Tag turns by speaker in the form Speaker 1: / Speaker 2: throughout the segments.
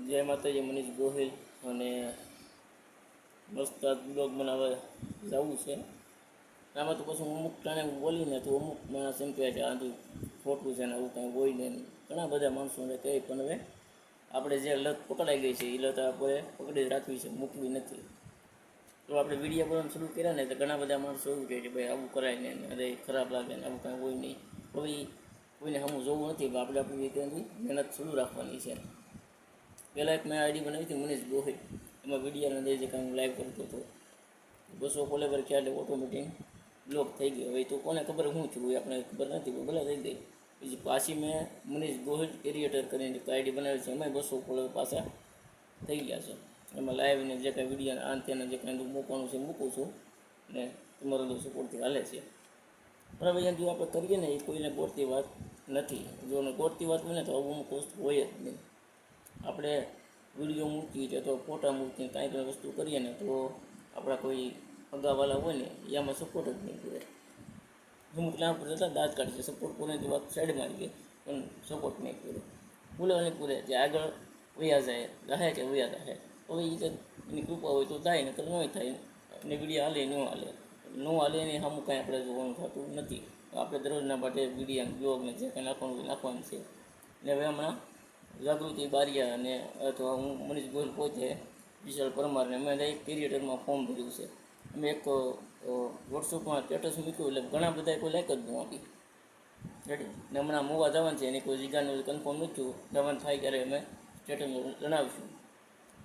Speaker 1: જય માતાજી, મનીષ ગોહિલ. અને મસ્ત બ્લોગ બનાવવા જવું છે. આમાં તો પછી અમુક ટાણે બોલીને તો અમુક માણસ એમ કહે છે આ ખોટું છે ને આવું કાંઈ હોય નહીં. ઘણા બધા માણસોને કહે, પણ હવે આપણે જે લત પકડાઈ ગઈ છે એ લત આપણે પકડી રાખવી છે, મૂકવી નથી. તો આપણે વિડીયો બનાવવાનું શરૂ કર્યા ને તો ઘણા બધા માણસો એવું કહે છે ભાઈ આવું કરાય ને અરે ખરાબ લાગે ને આવું કાંઈ હોય નહીં. હવે કોઈને સામું જોવું નથી, આપણે આપણી ત્યાંથી મહેનત શરૂ રાખવાની છે. પહેલાં એક મેં આઈડી બનાવી હતી મનીષ ગોહિલ. એમાં વિડીયોના દે જે કાંઈ હું લાઈવ કરતો હતો 200 ફોલોવર થયા એટલે ઓટોમેટિક બ્લોક થઈ ગયો. હવે તો કોને ખબર શું થયું આપણે ખબર નથી, પણ ભલે થઈ ગઈ. પછી પાછી મેં મનીષ ગોહિલ ક્રિએટર કરીને આઈડી બનાવી છે, એમાં 200 ફોલોવર પાછા થઈ ગયા છે. એમાં લાઈવને જે કાંઈ વિડીયો આંતેને જે કાંઈ મૂકવાનું છે મૂકું છું ને તમારો સપોર્ટથી હાલે છે. બરાબર, જો આપણે કરીએ ને એ કોઈને ગોળતી વાત નથી. જો ગોળતી વાત હોય ને તો અમુક વસ્તુ હોય જ નહીં. આપણે વિડીયો મૂકીએ છે તો ફોટા મૂકીને કાંઈ પણ વસ્તુ કરીએ ને તો આપણા કોઈ અગાવાલા હોય ને એ આમાં સપોર્ટ જ નહીં કરે. અમુક ના પર જતા દાંત કાઢશે, સપોર્ટ પૂરે તો વાત સાઈડમાં આવી ગઈ, પણ સપોર્ટ નહીં પૂરે. ભૂલે નહીં પૂરે જે આગળ વયા જાય રહે છે વયા રહે. હવે એ એની કૃપા હોય તો થાય ને તો ન થાય. અને વિડીયો હાલે ન હાલે એની સામું કાંઈ આપણે જોવાનું થતું નથી. આપણે દરરોજના માટે વિડીયો બ્લોગને જે કાંઈ નાખવાનું છે. ને હવે હમણાં જાગૃતિ બારિયા અને અથવા હું મનીષ ગોહિલ પોતે વિશાલ પરમારને મેં એક ક્રિએટરમાં ફોર્મ ભર્યું છે. અમે એક વોટ્સઅપમાં સ્ટેટસ મૂક્યું એટલે ઘણા બધા કોઈ લાઈક જ ન આપી. રેડી ને હમણાં મોવા જવાનું છે એની કોઈ જગ્યાનું કન્ફર્મ નથી જવાનું થાય ત્યારે અમે સ્ટેટસ જણાવીશું.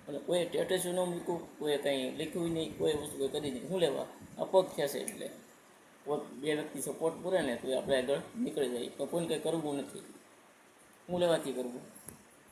Speaker 1: એટલે કોઈ સ્ટેટસ ન મૂક્યું, કોઈ કંઈ લખ્યું નહીં, કોઈ વસ્તુ કોઈ કરી નહીં. શું લેવા આ પગ થશે એટલે બે વ્યક્તિ સપોર્ટ પૂરે ને તો આપણે આગળ નીકળી જાય. તો કોઈને કંઈ કરવું નથી, હું લેવાથી કરવું.